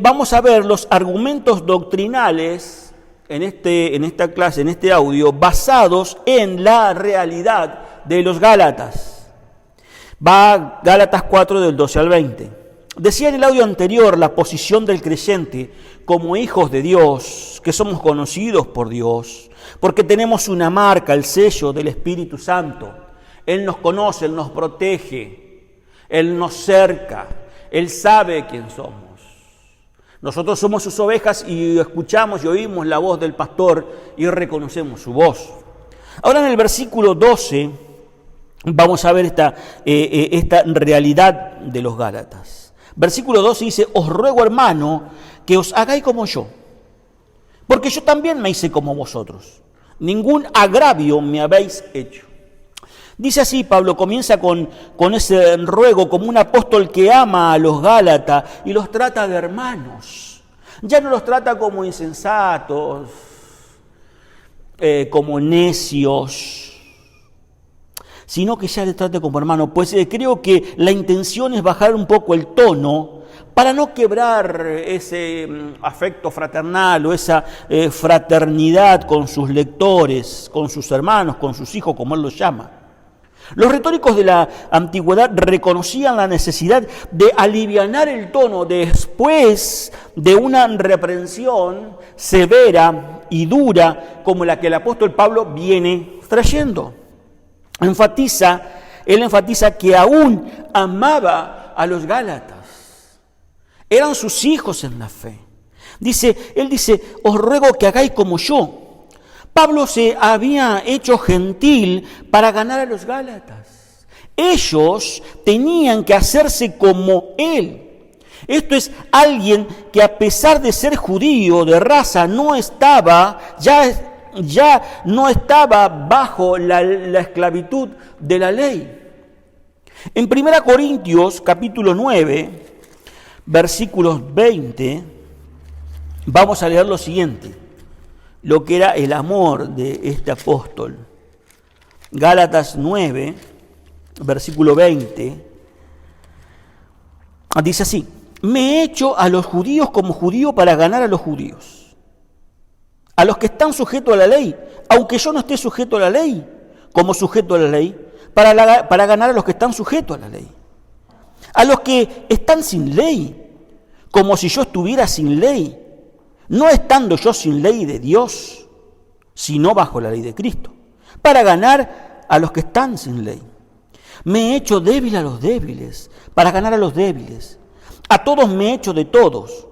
Vamos a ver los argumentos doctrinales en esta clase, en este audio, basados en la realidad de los Gálatas. Va Gálatas 4 del 12 al 20. Decía en el audio anterior la posición del creyente como hijos de Dios, que somos conocidos por Dios, porque tenemos una marca, el sello del Espíritu Santo. Él nos conoce, Él nos protege, Él nos cerca, Él sabe quién somos. Nosotros somos sus ovejas y escuchamos y oímos la voz del pastor y reconocemos su voz. Ahora en el versículo 12 vamos a ver esta realidad de los Gálatas. Versículo 12 dice: os ruego, hermano, que os hagáis como yo, porque yo también me hice como vosotros. Ningún agravio me habéis hecho. Dice así, Pablo comienza con ese ruego como un apóstol que ama a los Gálatas y los trata de hermanos. Ya no los trata como insensatos, como necios, sino que ya les trata como hermanos. Pues creo que la intención es bajar un poco el tono para no quebrar ese afecto fraternal o esa fraternidad con sus lectores, con sus hermanos, con sus hijos, como él los llama. Los retóricos de la antigüedad reconocían la necesidad de alivianar el tono después de una reprensión severa y dura como la que el apóstol Pablo viene trayendo. Él enfatiza que aún amaba a los Gálatas. Eran sus hijos en la fe. Él dice, os ruego que hagáis como yo. Pablo se había hecho gentil para ganar a los Gálatas. Ellos tenían que hacerse como él. Esto es alguien que a pesar de ser judío de raza ya no estaba bajo la esclavitud de la ley. En 1 Corintios capítulo 9, versículos 20, vamos a leer lo siguiente. Lo que era el amor de este apóstol. Gálatas 9, versículo 20, dice así: me he hecho a los judíos como judío para ganar a los judíos, a los que están sujetos a la ley, aunque yo no esté sujeto a la ley, como sujeto a la ley, para ganar a los que están sujetos a la ley, a los que están sin ley, como si yo estuviera sin ley, no estando yo sin ley de Dios, sino bajo la ley de Cristo, para ganar a los que están sin ley. Me he hecho débil a los débiles, para ganar a los débiles. A todos me he hecho de todos,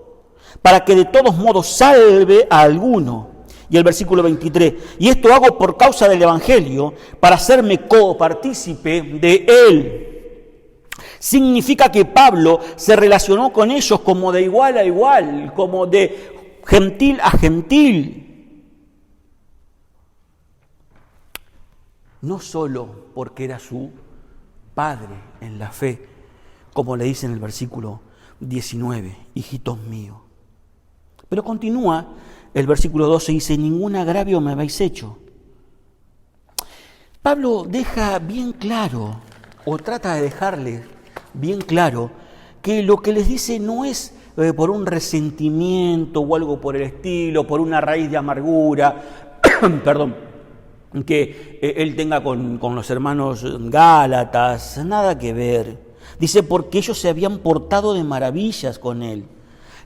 para que de todos modos salve a alguno. Y el versículo 23, y esto hago por causa del Evangelio, para hacerme copartícipe de él. Significa que Pablo se relacionó con ellos como de igual a igual, como de gentil a gentil, no solo porque era su padre en la fe, como le dice en el versículo 19, hijitos míos. Pero continúa el versículo 12 y dice, ningún agravio me habéis hecho. Pablo deja bien claro, o trata de dejarle bien claro, que lo que les dice no es por un resentimiento o algo por el estilo, por una raíz de amargura, perdón, que él tenga con los hermanos Gálatas, nada que ver. Dice, porque ellos se habían portado de maravillas con él.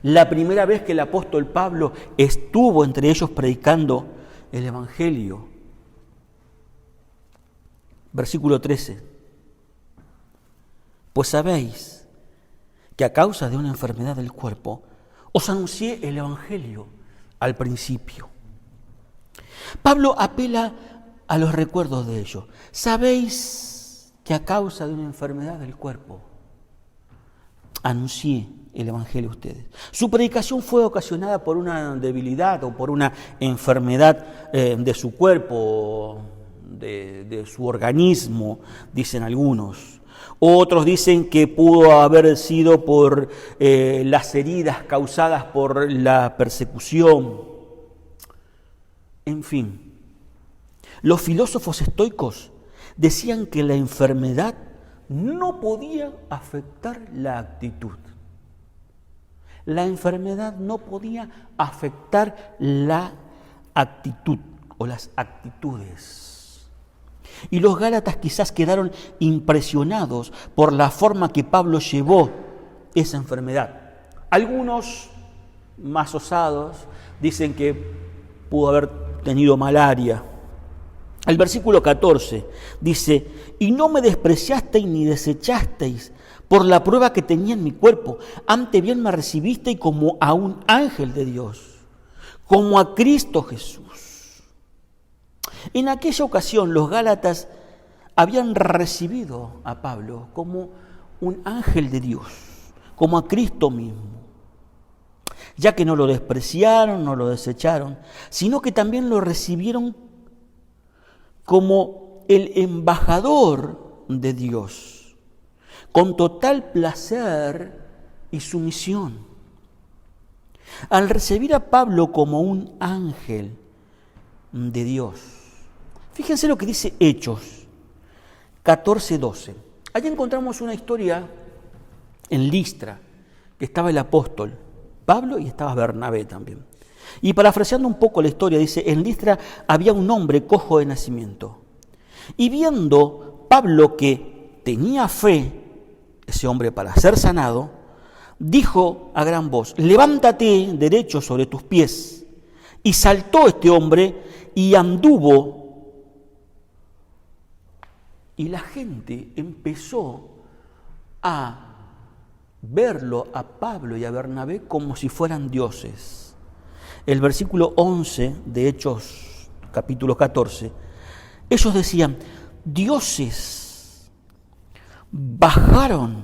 La primera vez que el apóstol Pablo estuvo entre ellos predicando el Evangelio. Versículo 13. Pues sabéis que a causa de una enfermedad del cuerpo, os anuncié el Evangelio al principio. Pablo apela a los recuerdos de ellos. ¿Sabéis que a causa de una enfermedad del cuerpo, anuncié el Evangelio a ustedes? Su predicación fue ocasionada por una debilidad o por una enfermedad de su cuerpo, de su organismo, dicen algunos. Otros dicen que pudo haber sido por las heridas causadas por la persecución. En fin, los filósofos estoicos decían que la enfermedad no podía afectar la actitud. la enfermedad no podía afectar la actitud o las actitudes. Y los gálatas quizás quedaron impresionados por la forma que Pablo llevó esa enfermedad. Algunos más osados dicen que pudo haber tenido malaria. El versículo 14 dice: y no me despreciasteis ni desechasteis por la prueba que tenía en mi cuerpo, antes bien me recibisteis como a un ángel de Dios, como a Cristo Jesús. En aquella ocasión los gálatas habían recibido a Pablo como un ángel de Dios, como a Cristo mismo, ya que no lo despreciaron, no lo desecharon, sino que también lo recibieron como el embajador de Dios, con total placer y sumisión. Al recibir a Pablo como un ángel de Dios, fíjense lo que dice Hechos 14:12. Allí encontramos una historia en Listra, que estaba el apóstol Pablo y estaba Bernabé también. Y parafraseando un poco la historia, dice: en Listra había un hombre cojo de nacimiento. Y viendo Pablo que tenía fe, ese hombre, para ser sanado, dijo a gran voz: levántate derecho sobre tus pies. Y saltó este hombre y anduvo. Y la gente empezó a verlo a Pablo y a Bernabé como si fueran dioses. El versículo 11 de Hechos capítulo 14, ellos decían: dioses bajaron,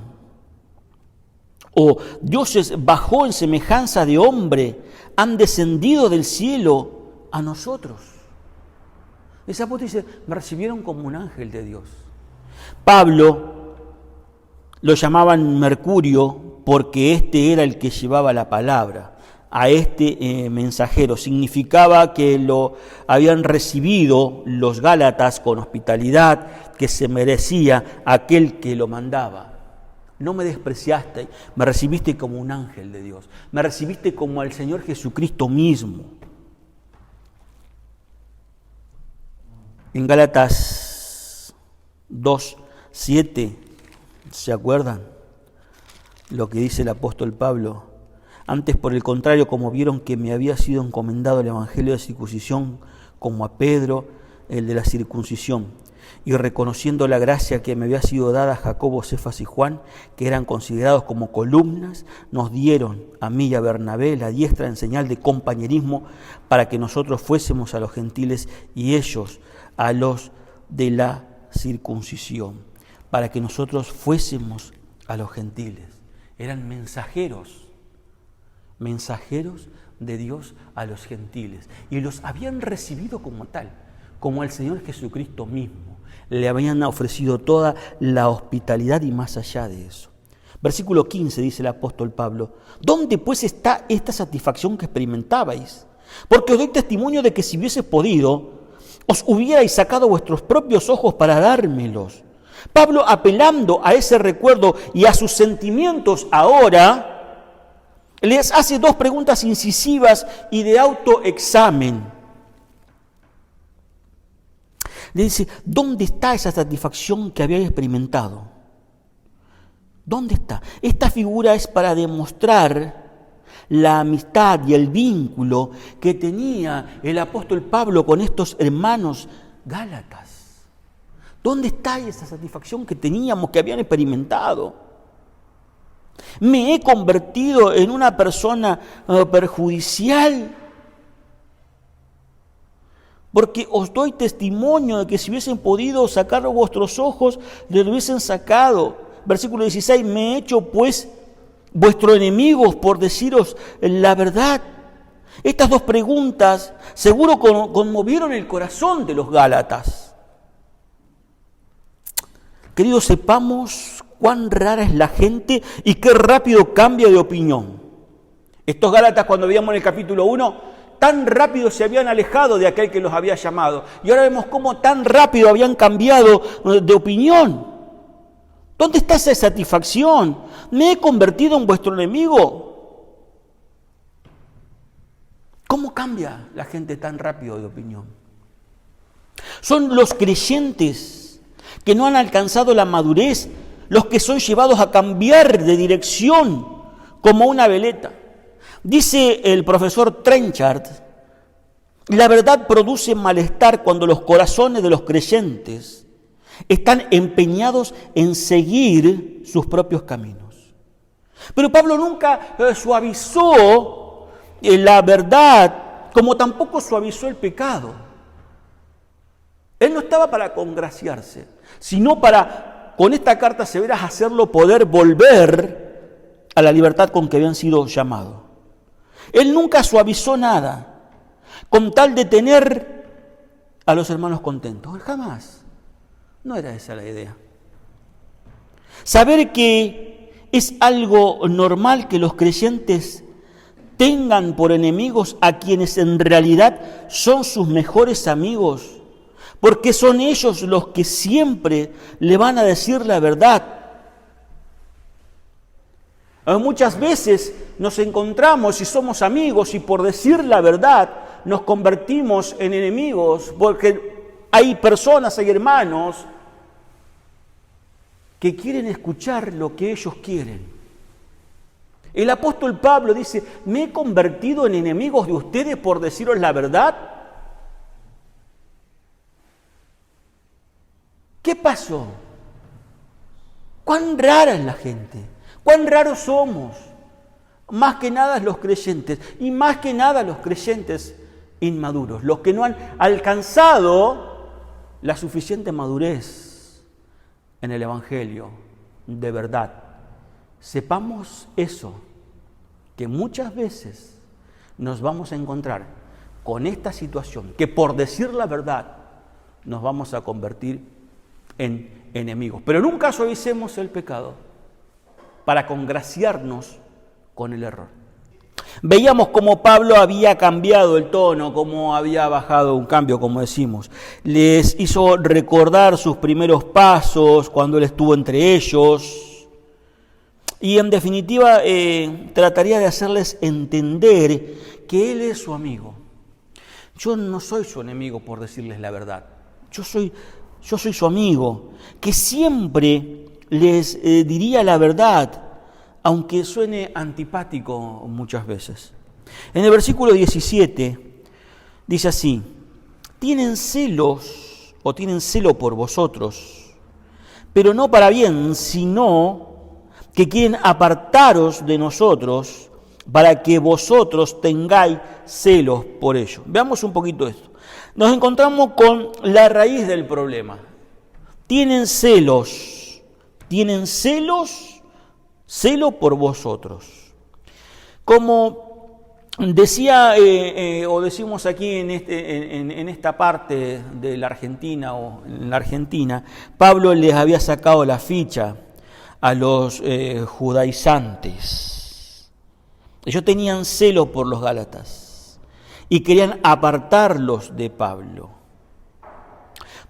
o dioses bajó en semejanza de hombre, han descendido del cielo a nosotros. Ese apóstol dice: me recibieron como un ángel de Dios. Pablo lo llamaban Mercurio porque este era el que llevaba la palabra. A este mensajero significaba que lo habían recibido los gálatas con hospitalidad que se merecía aquel que lo mandaba. No me despreciaste, me recibiste como un ángel de Dios, me recibiste como al Señor Jesucristo mismo. En Gálatas 2:7, ¿se acuerdan lo que dice el apóstol Pablo? Antes, por el contrario, como vieron que me había sido encomendado el evangelio de circuncisión, como a Pedro el de la circuncisión, y reconociendo la gracia que me había sido dada a Jacobo, Cefas y Juan, que eran considerados como columnas, nos dieron a mí y a Bernabé la diestra en señal de compañerismo para que nosotros fuésemos a los gentiles y ellos a los de la circuncisión, para que nosotros fuésemos a los gentiles. Eran mensajeros de Dios a los gentiles, y los habían recibido como tal, como al Señor Jesucristo mismo. Le habían ofrecido toda la hospitalidad y más allá de eso. Versículo 15 dice el apóstol Pablo: ¿dónde pues está esta satisfacción que experimentabais? Porque os doy testimonio de que si hubiese podido, os hubierais sacado vuestros propios ojos para dármelos. Pablo, apelando a ese recuerdo y a sus sentimientos ahora, les hace dos preguntas incisivas y de autoexamen. Le dice: ¿dónde está esa satisfacción que habíais experimentado? ¿Dónde está? Esta figura es para demostrar la amistad y el vínculo que tenía el apóstol Pablo con estos hermanos gálatas. ¿Dónde está esa satisfacción que teníamos, que habían experimentado? ¿Me he convertido en una persona perjudicial? Porque os doy testimonio de que si hubiesen podido sacar vuestros ojos, les hubiesen sacado. Versículo 16, me he hecho pues vuestro enemigo por deciros la verdad. Estas dos preguntas seguro conmovieron el corazón de los gálatas. Queridos, sepamos cuán rara es la gente y qué rápido cambia de opinión. Estos gálatas, cuando veíamos en el capítulo 1, tan rápido se habían alejado de aquel que los había llamado. Y ahora vemos cómo tan rápido habían cambiado de opinión. ¿Dónde está esa satisfacción? ¿Me he convertido en vuestro enemigo? ¿Cómo cambia la gente tan rápido de opinión? Son los creyentes que no han alcanzado la madurez los que son llevados a cambiar de dirección como una veleta. Dice el profesor Trenchard, la verdad produce malestar cuando los corazones de los creyentes están empeñados en seguir sus propios caminos. Pero Pablo nunca suavizó la verdad, como tampoco suavizó el pecado. Él no estaba para congraciarse, sino para, con esta carta severas, hacerlo poder volver a la libertad con que habían sido llamados. Él nunca suavizó nada, con tal de tener a los hermanos contentos. Jamás. No era esa la idea. Saber que es algo normal que los creyentes tengan por enemigos a quienes en realidad son sus mejores amigos, porque son ellos los que siempre le van a decir la verdad. Muchas veces nos encontramos y somos amigos y por decir la verdad nos convertimos en enemigos, porque hay personas, hay hermanos que quieren escuchar lo que ellos quieren. El apóstol Pablo dice, ¿me he convertido en enemigos de ustedes por deciros la verdad? ¿Qué pasó? ¿Cuán rara es la gente? ¿Cuán raros somos? Más que nada los creyentes, y más que nada los creyentes inmaduros, los que no han alcanzado la suficiente madurez en el Evangelio de verdad. Sepamos eso, que muchas veces nos vamos a encontrar con esta situación, que por decir la verdad nos vamos a convertir en enemigos. Pero nunca suavicemos el pecado para congraciarnos con el error. Veíamos cómo Pablo había cambiado el tono, cómo había bajado un cambio, como decimos. Les hizo recordar sus primeros pasos cuando él estuvo entre ellos. Y en definitiva trataría de hacerles entender que él es su amigo. Yo no soy su enemigo por decirles la verdad. Yo soy su amigo, que siempre les diría la verdad, aunque suene antipático muchas veces. En el versículo 17 dice así, tienen celo por vosotros, pero no para bien, sino que quieren apartaros de nosotros para que vosotros tengáis celos por ellos. Veamos un poquito esto. Nos encontramos con la raíz del problema. Tienen celo por vosotros. Como decía o decimos aquí en esta parte de la Argentina o en la Argentina, Pablo les había sacado la ficha a los judaizantes. Ellos tenían celo por los gálatas y querían apartarlos de Pablo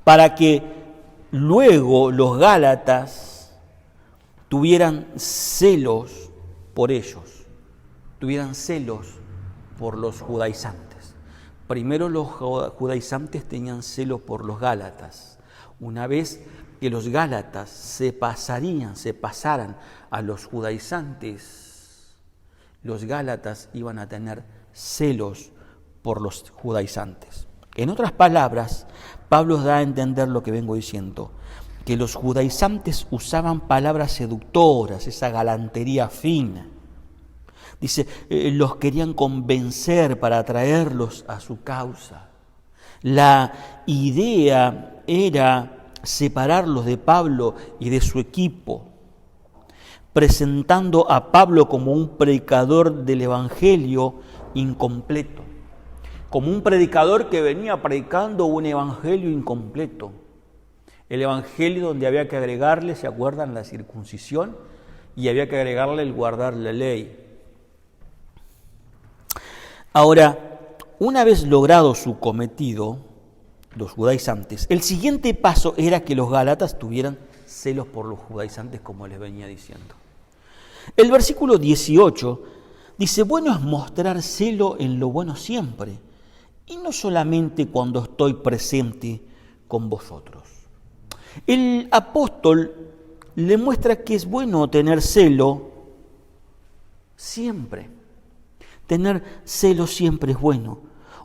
para que luego los gálatas tuvieran celos por ellos, tuvieran celos por los judaizantes. Primero los judaizantes tenían celos por los gálatas. Una vez que los gálatas se pasaran a los judaizantes, los gálatas iban a tener celos por los judaizantes. En otras palabras, Pablo da a entender lo que vengo diciendo, que los judaizantes usaban palabras seductoras, esa galantería fina. Dice, los querían convencer para atraerlos a su causa. La idea era separarlos de Pablo y de su equipo, presentando a Pablo como un predicador del Evangelio incompleto, como un predicador que venía predicando un Evangelio incompleto. El Evangelio donde había que agregarle, ¿se acuerdan?, la circuncisión, y había que agregarle el guardar la ley. Ahora, una vez logrado su cometido, los judaizantes, el siguiente paso era que los gálatas tuvieran celos por los judaizantes, como les venía diciendo. El versículo 18 Dice, bueno es mostrar celo en lo bueno siempre, y no solamente cuando estoy presente con vosotros. El apóstol le muestra que es bueno tener celo siempre. Tener celo siempre es bueno.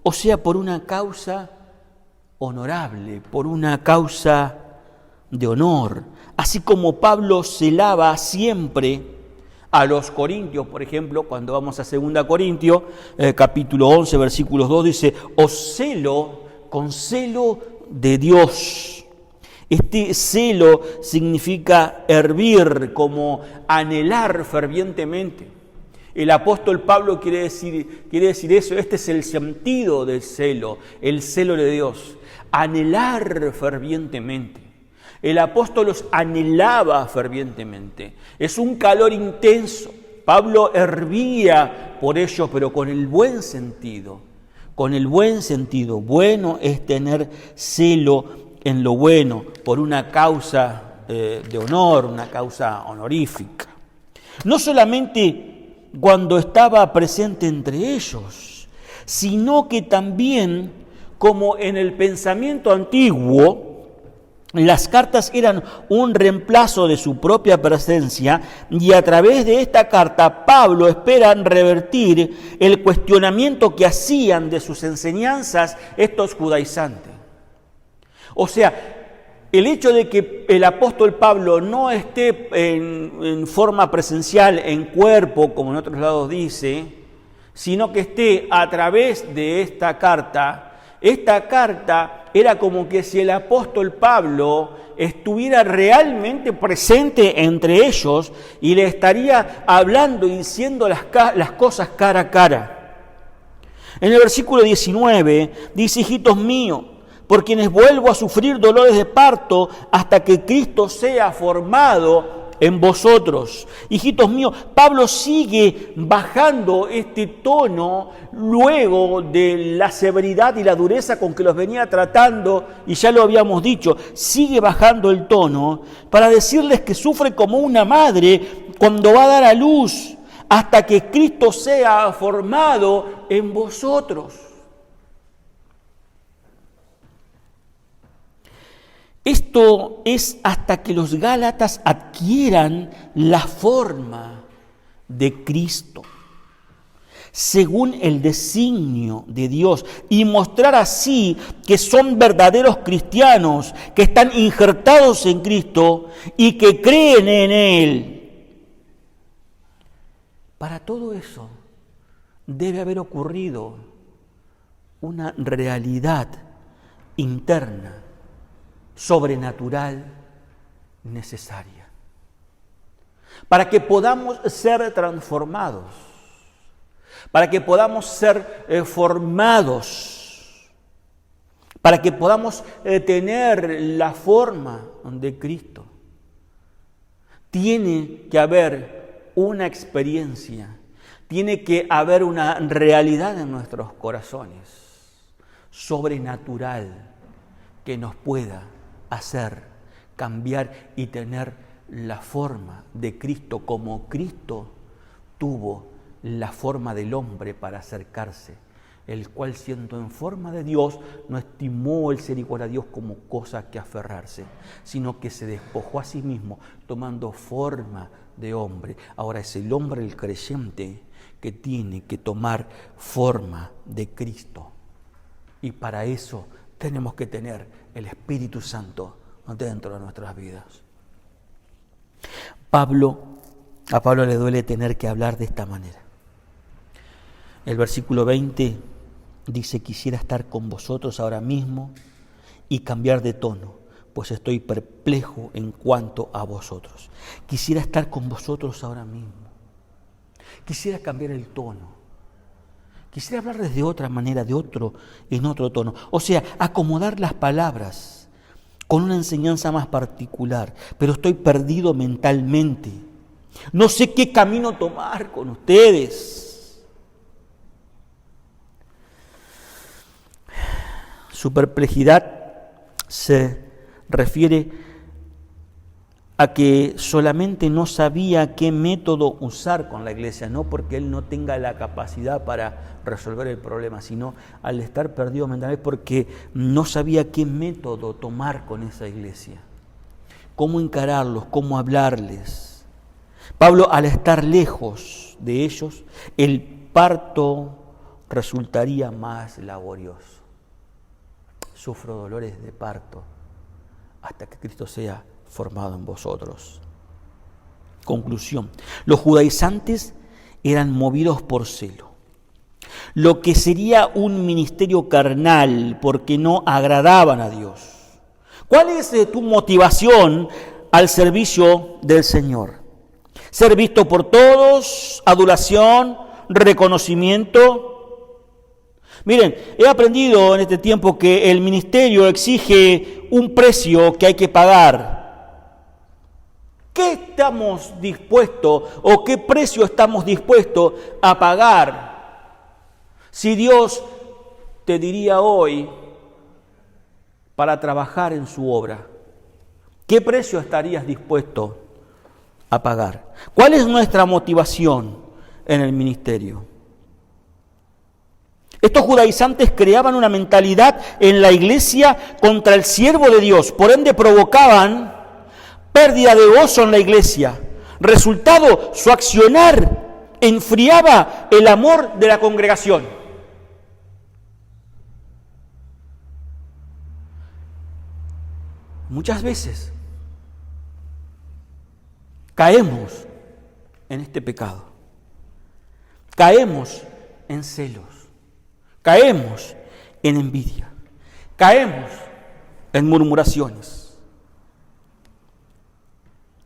O sea, por una causa honorable, por una causa de honor. Así como Pablo celaba siempre a los corintios, por ejemplo, cuando vamos a 2 Corintios, capítulo 11, versículos 2, dice, os celo con celo de Dios. Este celo significa hervir, como anhelar fervientemente. El apóstol Pablo quiere decir eso, este es el sentido del celo, el celo de Dios, anhelar fervientemente. El apóstol los anhelaba fervientemente, es un calor intenso. Pablo hervía por ello, pero con el buen sentido, Bueno es tener celo en lo bueno, por una causa de honor, una causa honorífica. No solamente cuando estaba presente entre ellos, sino que también, como en el pensamiento antiguo, las cartas eran un reemplazo de su propia presencia, y a través de esta carta Pablo espera revertir el cuestionamiento que hacían de sus enseñanzas estos judaizantes. O sea, el hecho de que el apóstol Pablo no esté en forma presencial, en cuerpo, como en otros lados dice, sino que esté a través de esta carta era como que si el apóstol Pablo estuviera realmente presente entre ellos y le estaría hablando y diciendo las cosas cara a cara. En el versículo 19 dice, hijitos míos, por quienes vuelvo a sufrir dolores de parto hasta que Cristo sea formado en vosotros. Hijitos míos, Pablo sigue bajando este tono luego de la severidad y la dureza con que los venía tratando, y ya lo habíamos dicho, sigue bajando el tono para decirles que sufre como una madre cuando va a dar a luz hasta que Cristo sea formado en vosotros. Esto es hasta que los gálatas adquieran la forma de Cristo, según el designio de Dios, y mostrar así que son verdaderos cristianos, que están injertados en Cristo y que creen en Él. Para todo eso debe haber ocurrido una realidad interna, sobrenatural, necesaria, para que podamos ser transformados, para que podamos ser formados, para que podamos tener la forma de Cristo. Tiene que haber una experiencia, tiene que haber una realidad en nuestros corazones, sobrenatural, que nos pueda hacer cambiar y tener la forma de Cristo, como Cristo tuvo la forma del hombre para acercarse, el cual, siendo en forma de Dios, no estimó el ser igual a Dios como cosa que aferrarse, sino que se despojó a sí mismo, tomando forma de hombre. Ahora es el hombre, el creyente, que tiene que tomar forma de Cristo, y para eso tenemos que tener el Espíritu Santo dentro de nuestras vidas. A Pablo le duele tener que hablar de esta manera. El versículo 20 dice, quisiera estar con vosotros ahora mismo y cambiar de tono, pues estoy perplejo en cuanto a vosotros. Quisiera estar con vosotros ahora mismo. Quisiera cambiar el tono. Quisiera hablarles de otra manera, en otro tono. O sea, acomodar las palabras con una enseñanza más particular. Pero estoy perdido mentalmente. No sé qué camino tomar con ustedes. Su perplejidad se refiere a que solamente no sabía qué método usar con la iglesia, no porque él no tenga la capacidad para resolver el problema, sino al estar perdido mentalmente porque no sabía qué método tomar con esa iglesia, cómo encararlos, cómo hablarles. Pablo, al estar lejos de ellos, el parto resultaría más laborioso. Sufro dolores de parto hasta que Cristo sea formado en vosotros. Conclusión. Los judaizantes eran movidos por celo. Lo que sería un ministerio carnal porque no agradaban a Dios. ¿Cuál es tu motivación al servicio del Señor? Ser visto por todos, adulación, reconocimiento. Miren, he aprendido en este tiempo que el ministerio exige un precio que hay que pagar. ¿Qué estamos dispuestos o qué precio estamos dispuestos a pagar? Si Dios te diría hoy para trabajar en su obra, ¿qué precio estarías dispuesto a pagar? ¿Cuál es nuestra motivación en el ministerio? Estos judaizantes creaban una mentalidad en la iglesia contra el siervo de Dios, por ende provocaban pérdida de gozo en la iglesia. Resultado, su accionar enfriaba el amor de la congregación. Muchas veces caemos en este pecado, caemos en celos, caemos en envidia, caemos en murmuraciones.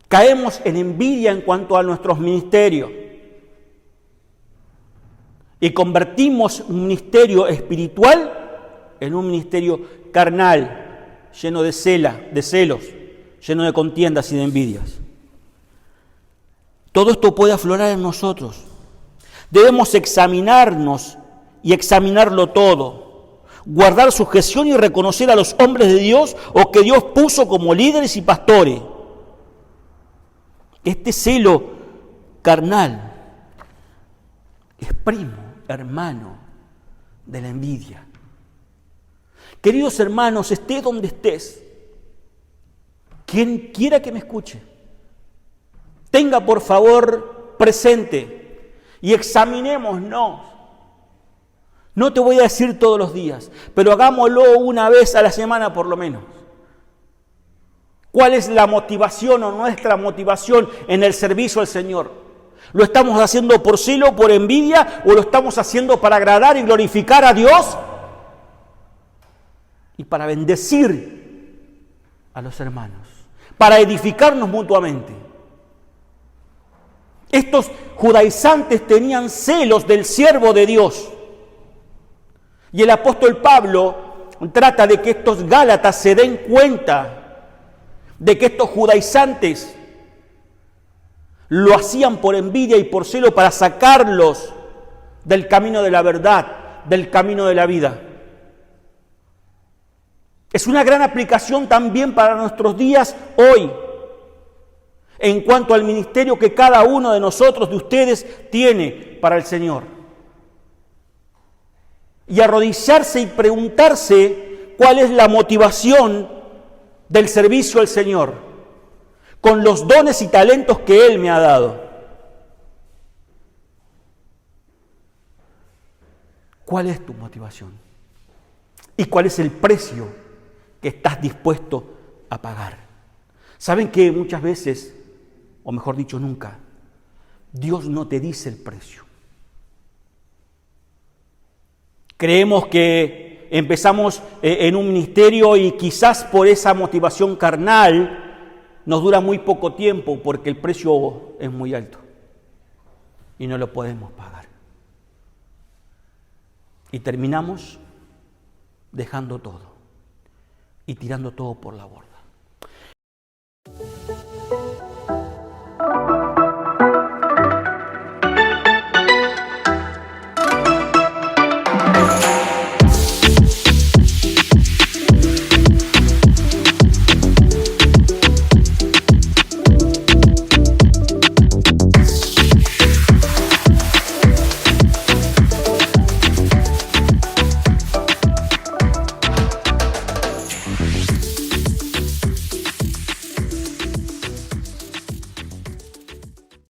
Caemos en envidia en cuanto a nuestros ministerios y convertimos un ministerio espiritual en un ministerio carnal, lleno de celos, lleno de contiendas y de envidias. Todo esto puede aflorar en nosotros. Debemos examinarnos y examinarlo todo, guardar sujeción y reconocer a los hombres de Dios o que Dios puso como líderes y pastores. Este celo carnal es primo, hermano de la envidia. Queridos hermanos, estés donde estés, quien quiera que me escuche, tenga por favor presente y examinémonos. No te voy a decir todos los días, pero hagámoslo una vez a la semana por lo menos. ¿Cuál es la motivación o nuestra motivación en el servicio al Señor? ¿Lo estamos haciendo por celo, por envidia o lo estamos haciendo para agradar y glorificar a Dios? Y para bendecir a los hermanos, para edificarnos mutuamente. Estos judaizantes tenían celos del siervo de Dios. Y el apóstol Pablo trata de que estos gálatas se den cuenta de que estos judaizantes lo hacían por envidia y por celo para sacarlos del camino de la verdad, del camino de la vida. Es una gran aplicación también para nuestros días hoy, en cuanto al ministerio que cada uno de nosotros, de ustedes, tiene para el Señor. Y arrodillarse y preguntarse cuál es la motivación del servicio al Señor, con los dones y talentos que Él me ha dado. ¿Cuál es tu motivación? ¿Y cuál es el precio que estás dispuesto a pagar? ¿Saben que muchas veces, o mejor dicho nunca, Dios no te dice el precio? Creemos que empezamos en un ministerio y quizás por esa motivación carnal nos dura muy poco tiempo porque el precio es muy alto y no lo podemos pagar. Y terminamos dejando todo y tirando todo por la borda.